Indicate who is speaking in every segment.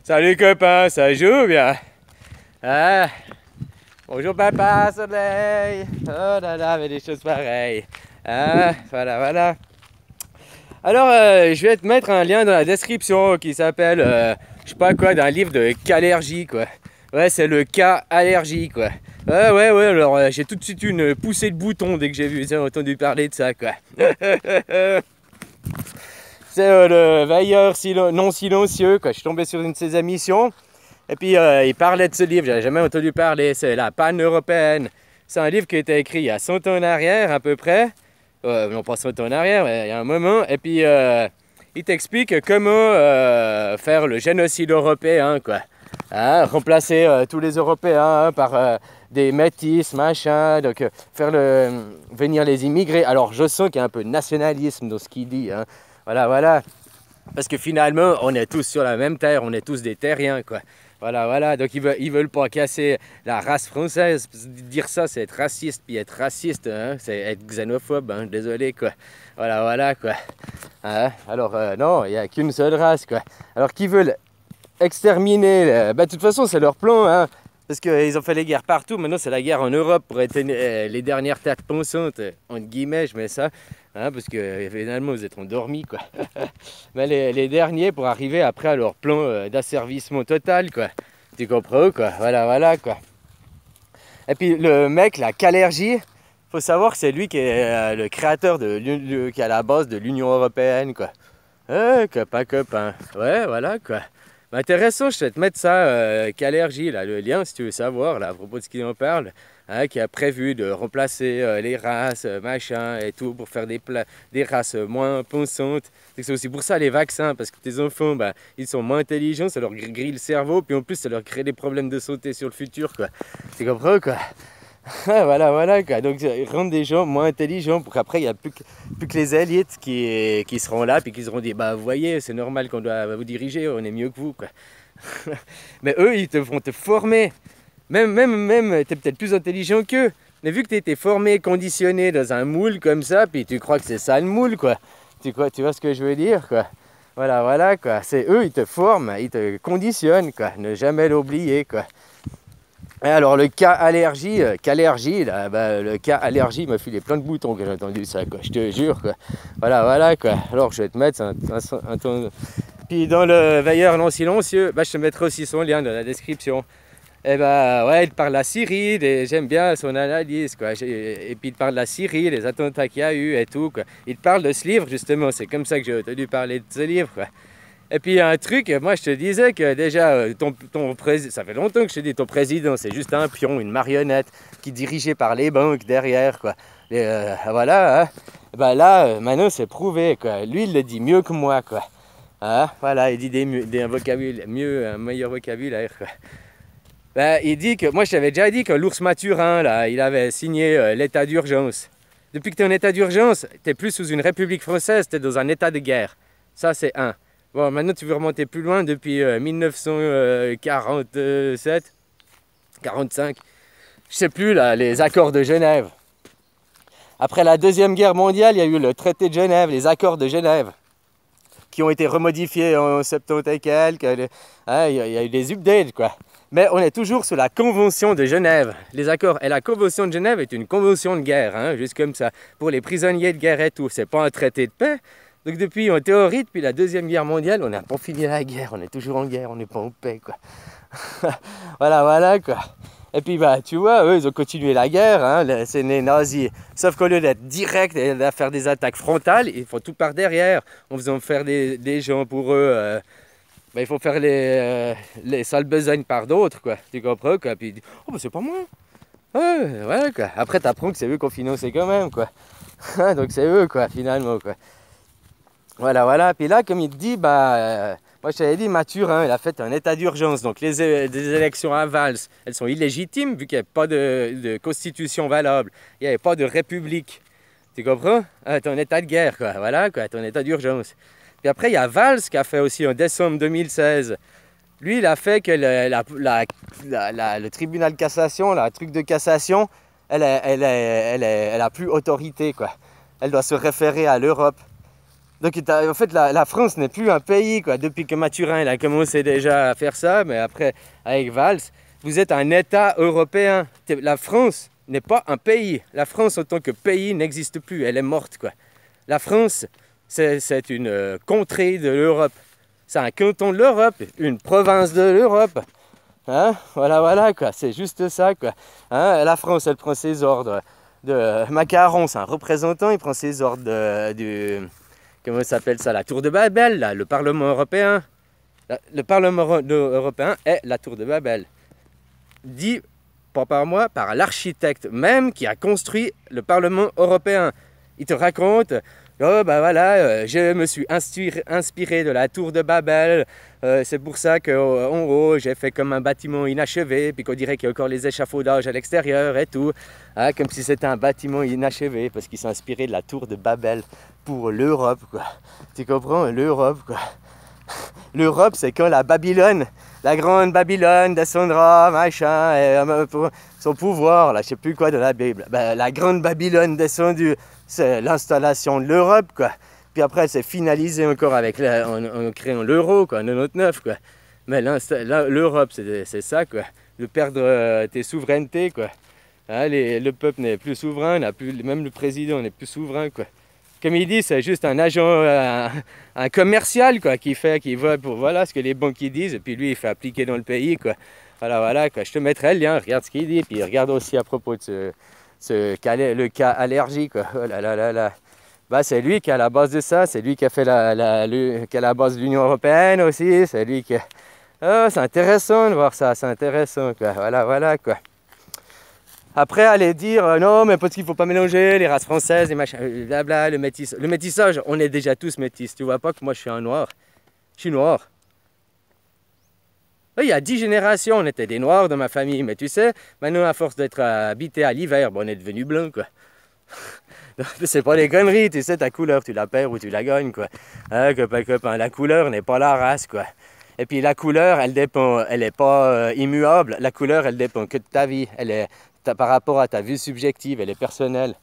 Speaker 1: Salut copain, ça joue bien? Ah, bonjour papa, soleil. Oh là là, mais des choses pareilles. Ah, voilà, voilà. Alors, je vais te mettre un lien dans la description qui s'appelle, je sais pas quoi, d'un livre de K-allergie, quoi. Ouais, c'est le K-allergie, quoi. Ouais, alors j'ai tout de suite une poussée de bouton dès que j'ai entendu parler de ça, quoi. C'est le veilleur non silencieux, quoi. Je suis tombé sur une de ses émissions. Et puis il parlait de ce livre, j'avais jamais entendu parler, c'est La Panne européenne. C'est un livre qui a été écrit il y a 100 ans en arrière à peu près. Non pas 100 ans en arrière, mais il y a un moment. Et puis il t'explique comment faire le génocide européen, quoi. Hein, remplacer tous les Européens par des métis, machin, donc venir les immigrés. Alors je sens qu'il y a un peu de nationalisme dans ce qu'il dit, hein. Voilà, voilà. Parce que finalement, on est tous sur la même terre, on est tous des terriens, quoi. Voilà, voilà. Donc ils veulent pas casser la race française. Dire ça, c'est être raciste. Puis être raciste, hein, c'est être xénophobe, hein, désolé, quoi. Voilà, voilà, quoi. Hein? Alors, non, il n'y a qu'une seule race, quoi. Alors qu'ils veulent exterminer, de toute façon, c'est leur plan, hein. Parce qu'ils ont fait les guerres partout. Maintenant, c'est la guerre en Europe pour être les dernières têtes pensantes, entre guillemets, je mets ça. Hein, parce que finalement, vous êtes endormis, quoi. Mais les derniers pour arriver après à leur plan d'asservissement total, quoi. Tu comprends, quoi. Voilà, voilà, quoi. Et puis, le mec, la K-allergie, faut savoir que c'est lui qui est le créateur qui est à la base de l'Union européenne, quoi. Copain, copain. Ouais, voilà, quoi. Mais intéressant, je vais te mettre ça, K-allergie, là, le lien, si tu veux savoir, là, à propos de ce qu'il en parle. Hein, qui a prévu de remplacer les races, machin et tout, pour faire des races moins pensantes. C'est aussi pour ça les vaccins, parce que tes enfants, ils sont moins intelligents, ça leur grille le cerveau, puis en plus ça leur crée des problèmes de santé sur le futur, quoi. Tu comprends, quoi? Voilà, voilà, quoi. Donc ils rendent des gens moins intelligents, pour qu'après il n'y a plus que les élites qui seront là, puis qui seront dit, vous voyez, c'est normal qu'on doit vous diriger, on est mieux que vous, quoi. Mais eux, ils vont te former. Même t'es peut-être plus intelligent qu'eux. Mais vu que tu été formé, conditionné dans un moule comme ça, puis tu crois que c'est ça le moule, quoi. Tu vois ce que je veux dire, quoi. Voilà, voilà, quoi. C'est eux, ils te forment, ils te conditionnent, quoi. Ne jamais l'oublier, quoi. Et alors, le cas allergie, là, le cas allergie m'a filé plein de boutons quand j'ai entendu ça, quoi. Je te jure, quoi. Voilà, voilà, quoi. Alors, je vais te mettre un ton. Puis, dans le veilleur non silencieux, je te mettrai aussi son lien dans la description. Et ouais, il parle de la Syrie, j'aime bien son analyse, quoi. Et puis il parle de la Syrie, les attentats qu'il y a eu et tout, quoi. Il parle de ce livre, justement, c'est comme ça que j'ai entendu parler de ce livre, quoi. Et puis il y a un truc, moi je te disais que déjà, ton président, ça fait longtemps que je te dis, ton président, c'est juste un pion, une marionnette, qui est dirigée par les banques derrière, quoi. Et voilà, hein. Là, maintenant c'est prouvé, quoi. Lui, il le dit mieux que moi, quoi. Hein? Voilà, il dit un meilleur vocabulaire, quoi. Il dit que, moi je t'avais déjà dit que l'ours Mathurin, là, il avait signé l'état d'urgence. Depuis que tu es en état d'urgence, tu n'es plus sous une république française, tu es dans un état de guerre. Ça, c'est un. Bon, maintenant tu veux remonter plus loin, depuis 1947, 45, je sais plus, là, les accords de Genève. Après la Deuxième Guerre mondiale, il y a eu le traité de Genève, les accords de Genève, qui ont été remodifiés en 70 et quelques. Il y a eu des updates, quoi. Mais on est toujours sous la Convention de Genève, les accords. Et la Convention de Genève est une convention de guerre, hein, juste comme ça, pour les prisonniers de guerre et tout. C'est pas un traité de paix. Donc en théorie, depuis la Deuxième Guerre mondiale, on n'a pas fini la guerre, on est toujours en guerre, on n'est pas en paix, quoi. Voilà, voilà, quoi. Et puis, tu vois, eux, ils ont continué la guerre, hein, c'est les nazis. Sauf qu'au lieu d'être direct et de faire des attaques frontales, ils font tout par derrière, en faisant faire des gens pour eux. Il faut faire les sales besognes par d'autres, quoi. Tu comprends, quoi. Puis, c'est pas moi. Ouais, quoi. Après, t'apprends que c'est eux qui ont financé quand même, quoi. Donc, c'est eux, quoi, finalement, quoi. Voilà, voilà. Puis là, comme il te dit, moi, je t'avais dit, Mathurin, il a fait un état d'urgence. Donc, des élections à Valls, elles sont illégitimes, vu qu'il n'y a pas de constitution valable. Il n'y avait pas de république. Tu comprends? T'es en état de guerre, quoi. Voilà, quoi. T'es en état d'urgence. Puis après, il y a Valls qui a fait aussi en décembre 2016. Lui, il a fait que le tribunal de cassation, le truc de cassation, elle a plus autorité, quoi. Elle doit se référer à l'Europe. Donc en fait la France n'est plus un pays, quoi. Depuis que Mathurin il a commencé déjà à faire ça, mais après avec Valls, vous êtes un État européen. La France n'est pas un pays. La France en tant que pays n'existe plus, elle est morte, quoi. La France, c'est une contrée de l'Europe. C'est un canton de l'Europe, une province de l'Europe. Hein? Voilà, quoi. C'est juste ça, quoi. Hein? La France, elle prend ses ordres de Macaron, c'est un représentant, il prend ses ordres du... Comment ça s'appelle ça? La tour de Babel, là, le Parlement européen. Le Parlement européen est la tour de Babel. Dit, pas par moi, par l'architecte même qui a construit le Parlement européen. Il te raconte, oh ben voilà, je me suis inspiré de la tour de Babel, c'est pour ça qu'en haut j'ai fait comme un bâtiment inachevé, puis qu'on dirait qu'il y a encore les échafaudages à l'extérieur et tout, hein, comme si c'était un bâtiment inachevé, parce qu'ils sont inspirés de la tour de Babel pour l'Europe, quoi. Tu comprends? L'Europe, quoi. L'Europe, c'est quand la Babylone, la grande Babylone descendra, machin, et, pour son pouvoir, là, je sais plus quoi de la Bible. Ben, la grande Babylone descendue, c'est l'installation de l'Europe, quoi. Puis après, elle s'est finalisée encore avec en créant l'euro, quoi, en 99, quoi. Mais l'Europe, c'est ça, quoi. De perdre tes souverainetés, quoi. Hein, le peuple n'est plus souverain, même le président n'est plus souverain, quoi. Comme il dit, c'est juste un agent, un commercial, quoi, qui voit pour voilà ce que les banques disent, et puis lui, il fait appliquer dans le pays, quoi. Voilà, quoi. Je te mettrai le lien, regarde ce qu'il dit, puis regarde aussi à propos de le cas allergie, quoi. Oh là là là là. Bah, c'est lui qui est à la base de ça, c'est lui qui a fait qui est à la base de l'Union européenne aussi, c'est lui qui... Oh, c'est intéressant de voir ça, c'est intéressant, quoi. Voilà, quoi. Après, aller dire non, mais parce qu'il ne faut pas mélanger les races françaises, les machins, blabla, le métissage, on est déjà tous métis. Tu vois pas que moi je suis un noir? Je suis noir. Il y a 10 générations, on était des noirs dans ma famille, mais tu sais, maintenant à force d'être habité à l'hiver, bon, on est devenu blanc, quoi. C'est pas des conneries, tu sais, ta couleur, tu la perds ou tu la gagnes, quoi. Hein, copain, la couleur n'est pas la race, quoi. Et puis la couleur, elle n'est pas immuable. La couleur, elle dépend que de ta vie. Elle est par rapport à ta vue subjective, elle est personnelle.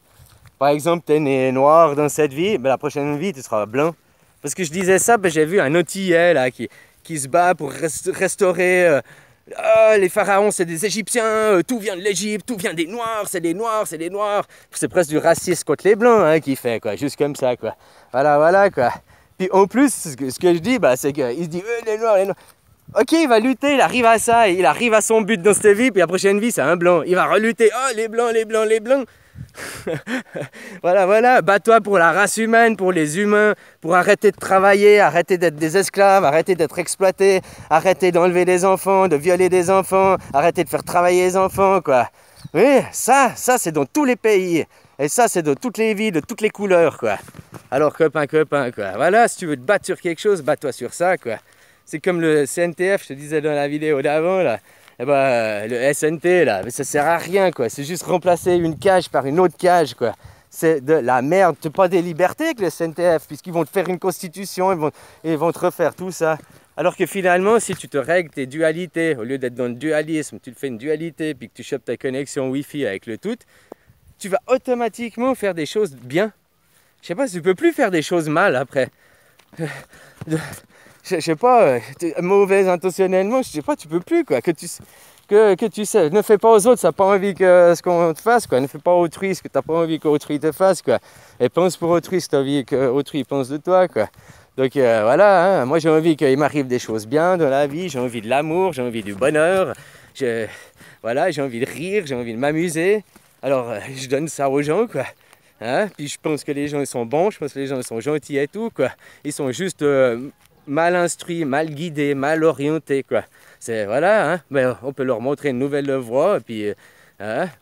Speaker 1: Par exemple, tu es né noir dans cette vie, ben la prochaine vie, tu seras blanc. Parce que je disais ça, ben j'ai vu un Antillais là, qui se bat pour restaurer... les pharaons, c'est des Égyptiens, tout vient de l'Égypte, tout vient des Noirs, c'est des Noirs, c'est des Noirs. C'est presque du racisme contre les Blancs, hein, qu'il fait, quoi, juste comme ça, quoi. Voilà, quoi. Puis en plus, ce que je dis, bah, c'est qu'il se dit, les Noirs, les Noirs. Ok, il va lutter, il arrive à ça, il arrive à son but dans cette vie, puis la prochaine vie, c'est un blanc. Il va relutter, oh, les blancs, les blancs, les blancs. Voilà, bats-toi pour la race humaine, pour les humains, pour arrêter de travailler, arrêter d'être des esclaves, arrêter d'être exploités, arrêter d'enlever des enfants, de violer des enfants, arrêter de faire travailler les enfants, quoi. Oui, ça c'est dans tous les pays. Et ça, c'est de toutes les vies, de toutes les couleurs, quoi. Alors, copain, quoi. Voilà, si tu veux te battre sur quelque chose, bats-toi sur ça, quoi. C'est comme le CNTF, je te disais dans la vidéo d'avant, là. Eh ben, le SNT, là, mais ça sert à rien, quoi. C'est juste remplacer une cage par une autre cage, quoi. C'est de la merde. C'est pas des libertés que le SNTF, puisqu'ils vont te faire une constitution, ils vont te refaire tout ça. Alors que finalement, si tu te règles tes dualités, au lieu d'être dans le dualisme, tu te fais une dualité, puis que tu chopes ta connexion Wi-Fi avec le tout, tu vas automatiquement faire des choses bien. Je sais pas, tu peux plus faire des choses mal après. Je sais pas, mauvais intentionnellement, je sais pas, tu peux plus, quoi. Que tu sais, ne fais pas aux autres, ça n'a pas envie que ce qu'on te fasse, quoi. Ne fais pas autrui ce que tu n'as pas envie qu'autrui te fasse, quoi. Et pense pour autrui ce que tu as envie qu'autrui pense de toi, quoi. Donc voilà, hein, moi j'ai envie qu'il m'arrive des choses bien dans la vie, j'ai envie de l'amour, j'ai envie du bonheur, voilà, j'ai envie de rire, j'ai envie de m'amuser. Alors je donne ça aux gens, quoi. Hein? Puis je pense que les gens ils sont bons, je pense que les gens ils sont gentils et tout, quoi. Ils sont juste mal instruits, mal guidés, mal orientés, quoi. C'est voilà, hein, mais on peut leur montrer une nouvelle voie, et puis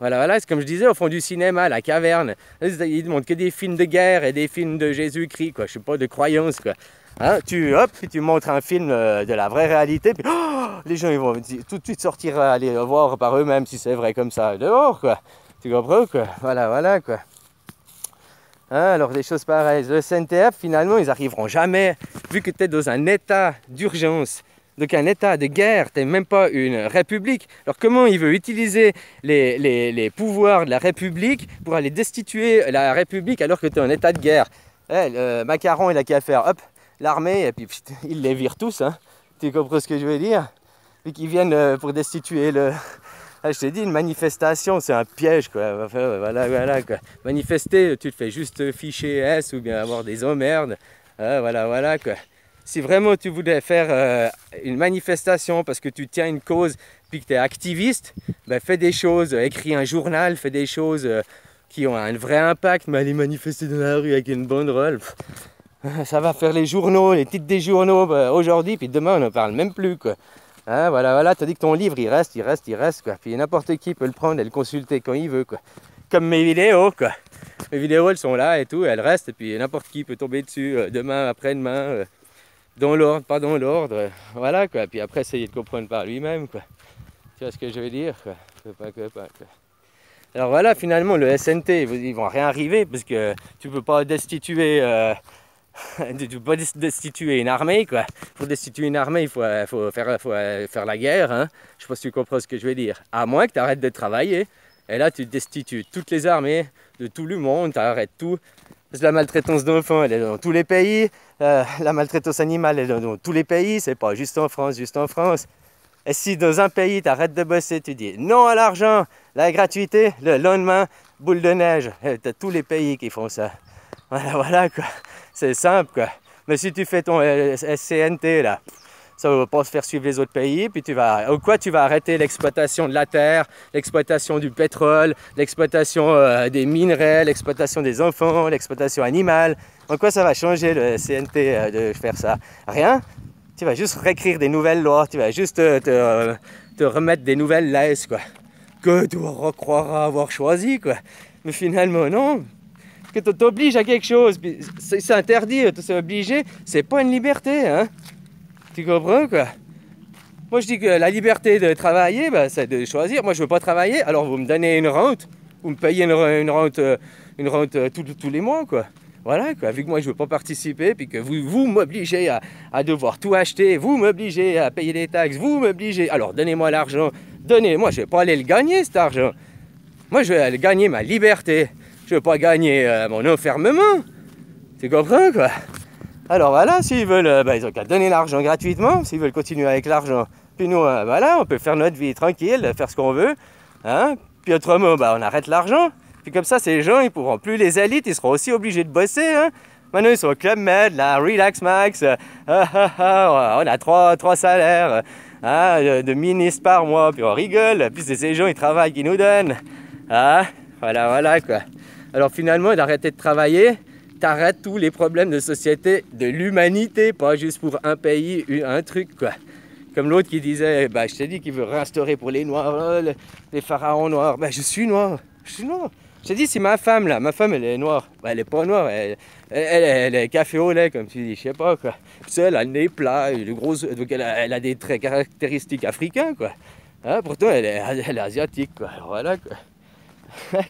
Speaker 1: voilà, c'est comme je disais, au fond du cinéma, la caverne, ils ne montrent que des films de guerre et des films de Jésus-Christ, quoi. Je sais pas, de croyance, quoi. Hein, puis tu montres un film de la vraie réalité, puis les gens ils vont tout de suite sortir, aller voir par eux-mêmes si c'est vrai comme ça, dehors, quoi. Tu comprends, quoi. Voilà, quoi. Hein, alors des choses pareilles. Le CNTF, finalement, ils n'arriveront jamais, vu que tu es dans un état d'urgence, donc un état de guerre, tu n'es même pas une république. Alors comment il veut utiliser les pouvoirs de la république pour aller destituer la république alors que tu es en état de guerre? Le Macaron, il a qu'à faire, hop, l'armée, et puis pft, il les vire tous, hein. Tu comprends ce que je veux dire? Puis qu'ils viennent pour destituer le... Ah, je t'ai dit, une manifestation, c'est un piège, quoi. Enfin, voilà, quoi. Manifester, tu te fais juste ficher S ou bien avoir des emmerdes. Voilà, quoi. Si vraiment tu voulais faire une manifestation parce que tu tiens une cause puis que tu es activiste, ben fais des choses, écris un journal, fais des choses qui ont un vrai impact, mais aller manifester dans la rue avec une banderole, ça va faire les journaux, les titres des journaux aujourd'hui, puis demain on n'en parle même plus, quoi. Hein, voilà, tu as dit que ton livre il reste, quoi. Puis n'importe qui peut le prendre et le consulter quand il veut, quoi. Comme mes vidéos, quoi. Mes vidéos elles sont là et tout, elles restent, et puis n'importe qui peut tomber dessus demain, après-demain, dans l'ordre, pas dans l'ordre, voilà, quoi. Puis après essayer de comprendre par lui-même, quoi. Tu vois ce que je veux dire, quoi. Quoi. Alors voilà, finalement le SNT, ils vont rien arriver parce que tu peux pas destituer. Tu peux pas destituer une armée, quoi. Pour destituer une armée, il faut faire la guerre, hein. Je sais pas si tu comprends ce que je veux dire. À moins que tu arrêtes de travailler. Et là, tu destitues toutes les armées de tout le monde, tu arrêtes tout. Parce que la maltraitance d'enfants, elle est dans tous les pays. La maltraitance animale, elle est dans tous les pays. C'est pas juste en France, Et si dans un pays, tu arrêtes de bosser, tu dis non à l'argent, la gratuité, le lendemain, boule de neige. Tu as tous les pays qui font ça. Voilà, quoi. C'est simple, quoi. Mais si tu fais ton SCNT, là, ça ne va pas se faire suivre les autres pays. Puis tu vas arrêter l'exploitation de la terre, l'exploitation du pétrole, l'exploitation des minerais, l'exploitation des enfants, l'exploitation animale. En quoi ça va changer le SCNT de faire ça? Rien. Tu vas juste réécrire des nouvelles lois. Tu vas juste te remettre des nouvelles laisses, quoi. Que tu croiras avoir choisi, quoi. Mais finalement, non. Que tu t'obliges à quelque chose, c'est interdit, c'est obligé, c'est pas une liberté, hein. Tu comprends, quoi? Moi je dis que la liberté de travailler, c'est de choisir. Moi je veux pas travailler, alors vous me donnez une rente, vous me payez une rente tous les mois, quoi. Voilà, quoi. Vu que moi je veux pas participer, puis que vous m'obligez à devoir tout acheter, vous m'obligez à payer des taxes, vous m'obligez, alors donnez-moi l'argent, moi je vais pas aller le gagner cet argent. Moi je vais aller gagner ma liberté. Je ne veux pas gagner mon enfermement. Tu comprends, quoi? Alors voilà, s'ils veulent, ils ont qu'à donner l'argent gratuitement, s'ils veulent continuer avec l'argent. Puis nous, voilà, on peut faire notre vie tranquille, faire ce qu'on veut. Hein? Puis autrement, on arrête l'argent. Puis comme ça, ces gens, ils pourront plus, les élites, ils seront aussi obligés de bosser. Hein? Maintenant, ils sont au Club Med, là, Relax Max. On a trois salaires de ministres par mois, puis on rigole. Puis c'est ces gens, ils travaillent, qui nous donnent. Ah, voilà, quoi. Alors finalement, d'arrêter de travailler, t'arrêtes tous les problèmes de société de l'humanité, pas juste pour un pays, un truc, quoi. Comme l'autre qui disait, je t'ai dit qu'il veut réinstaurer pour les noirs, les pharaons noirs. Je suis noir. Je t'ai dit, c'est ma femme, elle est noire. Elle est pas noire, elle est café au lait, comme tu dis, je sais pas, quoi. Puis elle a le nez plat, donc elle a des traits caractéristiques africains, quoi. Hein, pourtant, elle est asiatique, quoi. Alors voilà, quoi.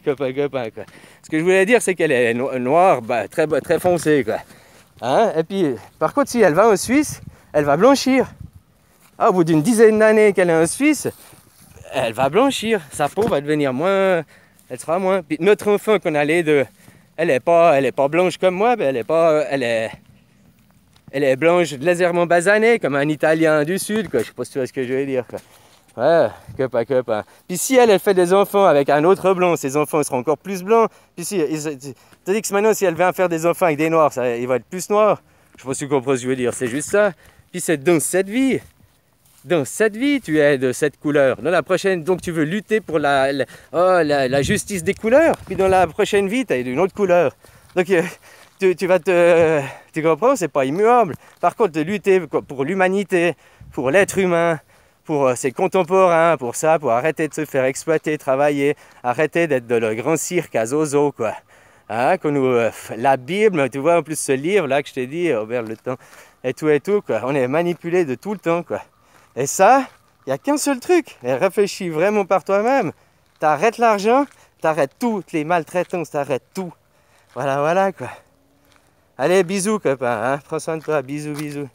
Speaker 1: Copain, quoi. Ce que je voulais dire, c'est qu'elle est noire, très foncée, quoi. Hein? Et puis, par contre, si elle va en Suisse, elle va blanchir. Au bout d'une dizaine d'années qu'elle est en Suisse, elle va blanchir. Sa peau va devenir moins... Elle sera moins... Puis notre enfant qu'on a les deux, elle est pas blanche comme moi, mais elle est blanche légèrement basanée, comme un Italien du Sud, quoi. Je sais pas si tu vois ce que je veux dire, quoi. Ouais, copain. Puis si elle fait des enfants avec un autre blanc, ses enfants seront encore plus blancs. Puis si, t'as dit que maintenant, si elle vient faire des enfants avec des noirs, il va être plus noir. Je sais pas si tu comprends ce que je veux dire, c'est juste ça. Puis c'est dans cette vie, tu es de cette couleur. Dans la prochaine, donc tu veux lutter pour la justice des couleurs. Puis dans la prochaine vie, tu es d'une autre couleur. Donc tu comprends, c'est pas immuable. Par contre, de lutter pour l'humanité, pour l'être humain, pour ses contemporains, pour arrêter de se faire exploiter, travailler, arrêter d'être dans le grand cirque à zozo, quoi. Hein, la Bible, tu vois, en plus ce livre là que je t'ai dit, Robert le temps, et tout, quoi. On est manipulé de tout le temps, quoi. Et ça, il n'y a qu'un seul truc. Et réfléchis vraiment par toi-même. T'arrêtes l'argent, t'arrêtes toutes les maltraitances, t'arrêtes tout. Voilà, quoi. Allez, bisous, copain. Hein. Prends soin de toi, bisous.